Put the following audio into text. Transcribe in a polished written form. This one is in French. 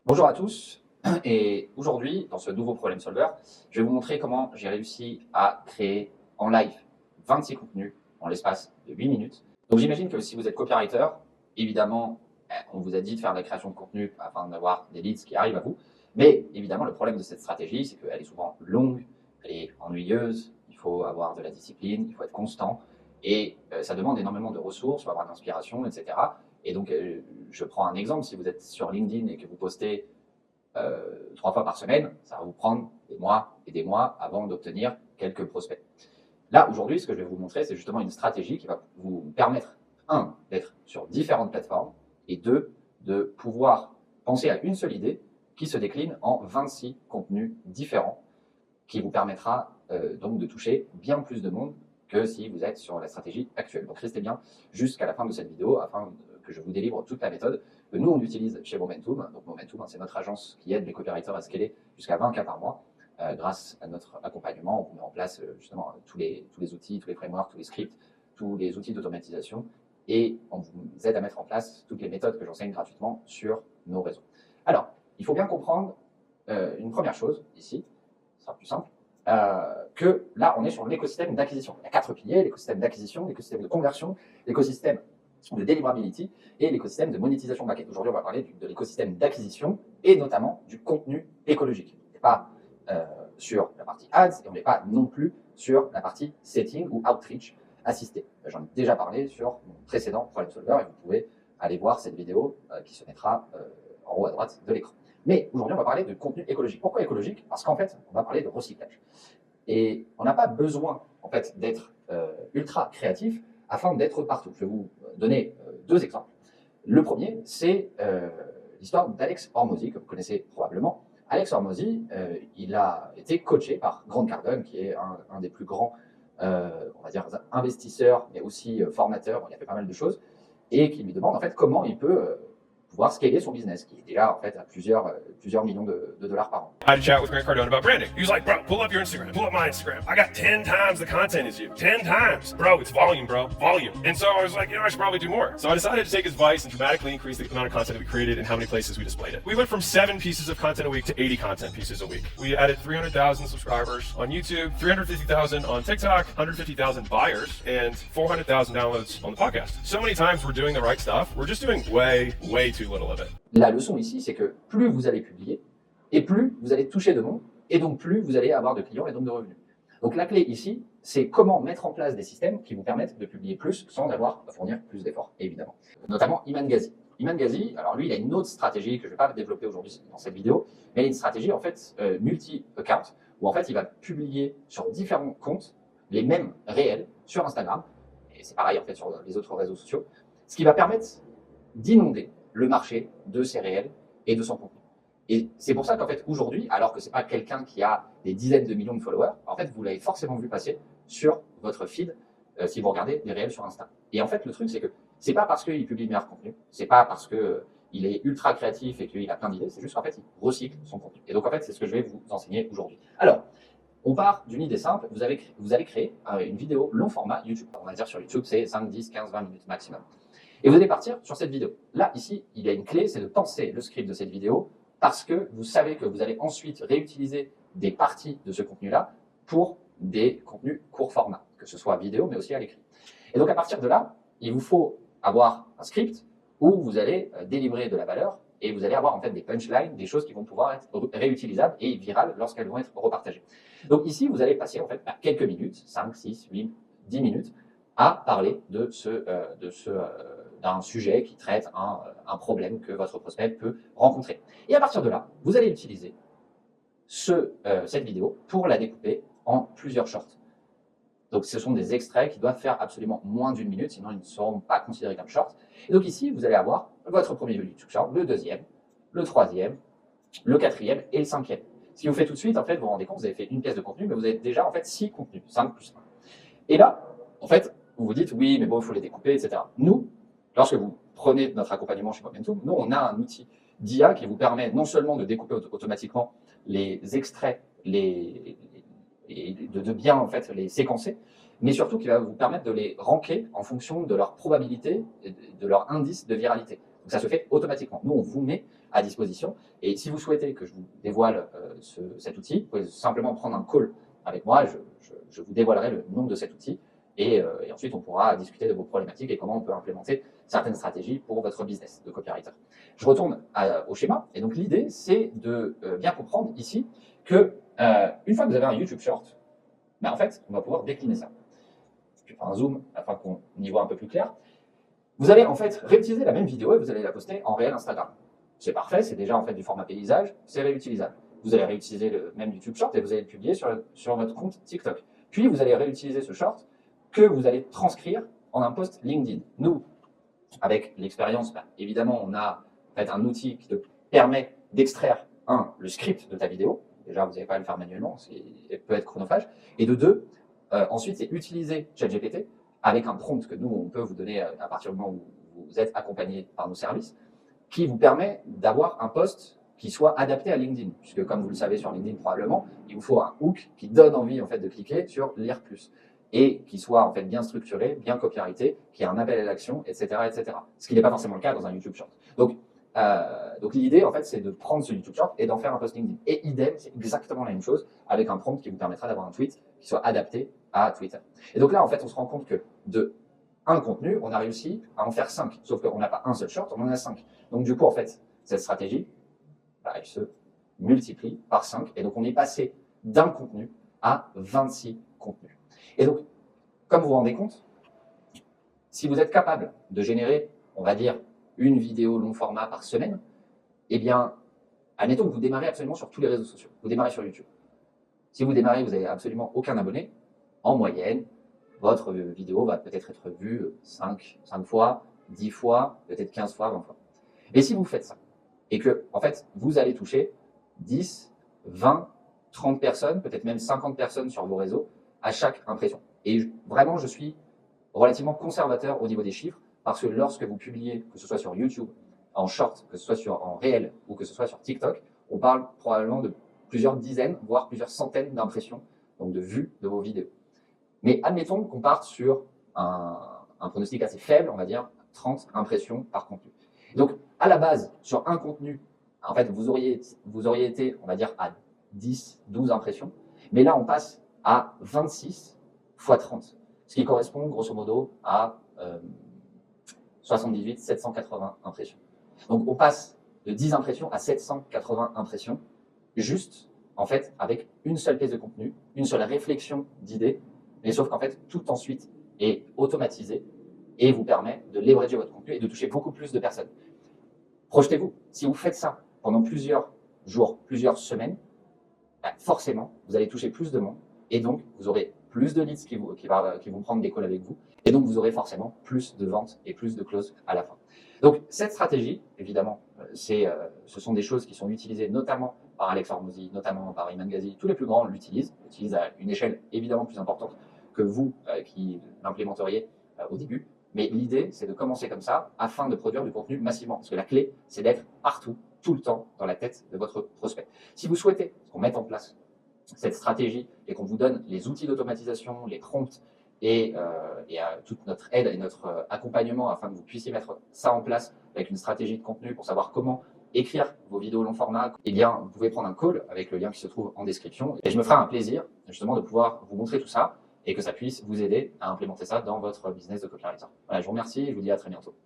Bonjour à tous, et aujourd'hui, dans ce nouveau Problem Solver, je vais vous montrer comment j'ai réussi à créer en live 26 contenus en l'espace de 8 minutes. Donc j'imagine que si vous êtes copywriter, évidemment, on vous a dit de faire de la création de contenu afin d'avoir des leads qui arrivent à vous. Mais évidemment, le problème de cette stratégie, c'est qu'elle est souvent longue, elle est ennuyeuse, il faut avoir de la discipline, il faut être constant, et ça demande énormément de ressources, il faut avoir de l'inspiration, etc. Et donc, je prends un exemple, si vous êtes sur LinkedIn et que vous postez 3 fois par semaine, ça va vous prendre des mois et des mois avant d'obtenir quelques prospects. Là, aujourd'hui, ce que je vais vous montrer, c'est justement une stratégie qui va vous permettre, un, d'être sur différentes plateformes, et deux, de pouvoir penser à une seule idée qui se décline en 26 contenus différents, qui vous permettra donc de toucher bien plus de monde que si vous êtes sur la stratégie actuelle. Donc restez bien jusqu'à la fin de cette vidéo afin que je vous délivre toute la méthode que nous on utilise chez Momentum. Donc Momentum, c'est notre agence qui aide les copywriters à scaler jusqu'à 20 cas par mois. Grâce à notre accompagnement, on met en place justement tous les outils, tous les frameworks, tous les scripts, tous les outils d'automatisation, et on vous aide à mettre en place toutes les méthodes que j'enseigne gratuitement sur nos réseaux. Alors, il faut bien comprendre une première chose ici, ce sera plus simple, que là, on est sur l'écosystème d'acquisition. Il y a 4 piliers: l'écosystème d'acquisition, l'écosystème de conversion, l'écosystème de deliverability et l'écosystème de monétisation backend. Aujourd'hui, on va parler de l'écosystème d'acquisition et notamment du contenu écologique. On n'est pas sur la partie ads et on n'est pas non plus sur la partie setting ou outreach assisté. J'en ai déjà parlé sur mon précédent Problem Solver et vous pouvez aller voir cette vidéo qui se mettra en haut à droite de l'écran. Mais aujourd'hui, on va parler de contenu écologique. Pourquoi écologique? Parce qu'en fait, on va parler de recyclage. Et on n'a pas besoin en fait, d'être ultra créatif afin d'être partout. Je vais vous donner 2 exemples. Le premier, c'est l'histoire d'Alex Hormozy, que vous connaissez probablement. Alex Hormozy, il a été coaché par Grant Cardone, qui est un des plus grands on va dire, investisseurs, mais aussi formateur. Il a fait pas mal de choses, et qui lui demande en fait comment il peut pouvoir scaler son business, qui est déjà en fait à plusieurs millions de dollars par an. I had a chat with Grant Cardone about branding. He was like, bro, pull up your Instagram, pull up my Instagram. I got 10 times the content as you. 10 times. Bro, it's volume, bro. Volume. And so I was like, I should probably do more. So I decided to take his advice and dramatically increase the amount of content that we created and how many places we displayed it. We went from 7 pieces of content a week to 80 content pieces a week. We added 300,000 subscribers on YouTube, 350,000 on TikTok, 150,000 buyers, and 400,000 downloads on the podcast. So many times we're doing the right stuff. We're just doing way too little of it. La leçon ici, c'est que plus vous allez publier, et plus vous allez toucher de monde, et donc plus vous allez avoir de clients et donc de revenus. Donc la clé ici, c'est comment mettre en place des systèmes qui vous permettent de publier plus sans avoir à fournir plus d'efforts, évidemment. Notamment Iman Ghazi. Iman Ghazi, alors lui, il a une autre stratégie que je ne vais pas développer aujourd'hui dans cette vidéo, mais il a une stratégie en fait multi-account, où en fait il va publier sur différents comptes les mêmes réels sur Instagram, et c'est pareil en fait sur les autres réseaux sociaux, ce qui va permettre d'inonder le marché de ses réels et de son contenu. Et c'est pour ça qu'en fait, aujourd'hui, alors que c'est pas quelqu'un qui a des dizaines de millions de followers, en fait, vous l'avez forcément vu passer sur votre feed si vous regardez des réels sur Insta. Et en fait, le truc, c'est que c'est pas parce qu'il publie meilleur contenu, c'est pas parce que il est ultra créatif et qu'il a plein d'idées, c'est juste qu'en fait, il recycle son contenu. Et donc, en fait, c'est ce que je vais vous enseigner aujourd'hui. Alors, on part d'une idée simple. Vous allez créer une vidéo long format YouTube. On va dire sur YouTube, c'est 5, 10, 15, 20 minutes maximum. Et vous allez partir sur cette vidéo. Là, ici, il y a une clé, c'est de penser le script de cette vidéo, parce que vous savez que vous allez ensuite réutiliser des parties de ce contenu-là pour des contenus court format, que ce soit vidéo, mais aussi à l'écrit. Et donc, à partir de là, il vous faut avoir un script où vous allez délivrer de la valeur et vous allez avoir en fait des punchlines, des choses qui vont pouvoir être réutilisables et virales lorsqu'elles vont être repartagées. Donc ici, vous allez passer en fait quelques minutes, 5, 6, 8, 10 minutes, à parler d'un sujet qui traite un problème que votre prospect peut rencontrer. Et à partir de là, vous allez utiliser cette vidéo pour la découper en plusieurs shorts. Donc ce sont des extraits qui doivent faire absolument moins d'1 minute, sinon ils ne seront pas considérés comme shorts. Et donc ici, vous allez avoir votre premier YouTube short, le deuxième, le troisième, le quatrième et le cinquième. Ce qui vous fait tout de suite, en fait, vous vous rendez compte, vous avez fait une pièce de contenu, mais vous avez déjà en fait 6 contenus, 5 plus 1. Et là, en fait, vous vous dites, oui, mais bon, il faut les découper, etc. Nous, lorsque vous prenez notre accompagnement chez Momentum, nous, on a un outil d'IA qui vous permet non seulement de découper automatiquement les extraits, et de bien en fait les séquencer, mais surtout qui va vous permettre de les ranker en fonction de leur probabilité, et de leur indice de viralité. Donc ça se fait automatiquement. Nous, on vous met à disposition. Et si vous souhaitez que je vous dévoile cet outil, vous pouvez simplement prendre un call avec moi, je vous dévoilerai le nom de cet outil et ensuite on pourra discuter de vos problématiques et comment on peut implémenter certaines stratégies pour votre business de copywriter. Je retourne au schéma et donc l'idée c'est de bien comprendre ici que une fois que vous avez un YouTube Short, ben, en fait on va pouvoir décliner ça. Je vais faire un zoom afin qu'on y voit un peu plus clair. Vous allez en fait réutiliser la même vidéo et vous allez la poster en réel Instagram. C'est parfait, c'est déjà en fait du format paysage, c'est réutilisable. Vous allez réutiliser le même YouTube Short et vous allez le publier sur votre compte TikTok. Puis vous allez réutiliser ce short que vous allez transcrire en un post LinkedIn. Nous, avec l'expérience, ben, évidemment, on a en fait un outil qui te permet d'extraire, le script de ta vidéo. Déjà, vous n'allez pas le faire manuellement, ça peut être chronophage. Et de deux, ensuite, c'est utiliser ChatGPT avec un prompt que nous, on peut vous donner à partir du moment où vous êtes accompagné par nos services, qui vous permet d'avoir un post qui soit adapté à LinkedIn. Puisque comme vous le savez sur LinkedIn probablement, il vous faut un hook qui donne envie en fait de cliquer sur lire plus et qui soit en fait bien structuré, bien copyrighté, qui a un appel à l'action, etc., etc. Ce qui n'est pas forcément le cas dans un YouTube Short. Donc l'idée en fait c'est de prendre ce YouTube Short et d'en faire un post LinkedIn. Et idem, c'est exactement la même chose avec un prompt qui vous permettra d'avoir un tweet qui soit adapté à Twitter. Et donc là en fait on se rend compte que de un contenu, on a réussi à en faire 5. Sauf qu'on n'a pas un seul short, on en a 5. Donc du coup en fait cette stratégie, elle se multiplie par 5 et donc on est passé d'un contenu à 26 contenus. Et donc, comme vous vous rendez compte, si vous êtes capable de générer, on va dire, une vidéo long format par semaine, eh bien, admettons que vous démarrez absolument sur tous les réseaux sociaux. Vous démarrez sur YouTube. Si vous démarrez, vous n'avez absolument aucun abonné, en moyenne, votre vidéo va peut-être être vue 5 fois, 10 fois, peut-être 15 fois, 20 fois. Et si vous faites ça, et que, en fait, vous allez toucher 10, 20, 30 personnes, peut-être même 50 personnes sur vos réseaux, à chaque impression. Et vraiment, je suis relativement conservateur au niveau des chiffres, parce que lorsque vous publiez, que ce soit sur YouTube, en short, que ce soit en réel, ou que ce soit sur TikTok, on parle probablement de plusieurs dizaines, voire plusieurs centaines d'impressions, donc de vues de vos vidéos. Mais admettons qu'on parte sur un pronostic assez faible, on va dire 30 impressions par contenu. Donc, à la base, sur un contenu, en fait, vous auriez été, on va dire, à 10, 12 impressions. Mais là, on passe à 26 fois 30, ce qui correspond grosso modo à 78, 780 impressions. Donc, on passe de 10 impressions à 780 impressions, juste, en fait, avec une seule pièce de contenu, une seule réflexion d'idée, mais sauf qu'en fait, tout ensuite est automatisé et vous permet de leverager votre contenu et de toucher beaucoup plus de personnes. Projetez-vous, si vous faites ça pendant plusieurs jours, plusieurs semaines, forcément, vous allez toucher plus de monde et donc vous aurez plus de leads qui vont prendre des calls avec vous et donc vous aurez forcément plus de ventes et plus de closes à la fin. Donc cette stratégie, évidemment, ce sont des choses qui sont utilisées notamment par Alex Hormozy, notamment par Iman Ghazi, tous les plus grands l'utilisent à une échelle évidemment plus importante que vous qui l'implémenteriez au début. Mais l'idée, c'est de commencer comme ça afin de produire du contenu massivement. Parce que la clé, c'est d'être partout, tout le temps, dans la tête de votre prospect. Si vous souhaitez qu'on mette en place cette stratégie et qu'on vous donne les outils d'automatisation, les prompts et toute notre aide et notre accompagnement afin que vous puissiez mettre ça en place avec une stratégie de contenu pour savoir comment écrire vos vidéos long format, eh bien, vous pouvez prendre un call avec le lien qui se trouve en description. Et je me ferai un plaisir justement de pouvoir vous montrer tout ça et que ça puisse vous aider à implémenter ça dans votre business de copywriter. Voilà, je vous remercie et je vous dis à très bientôt.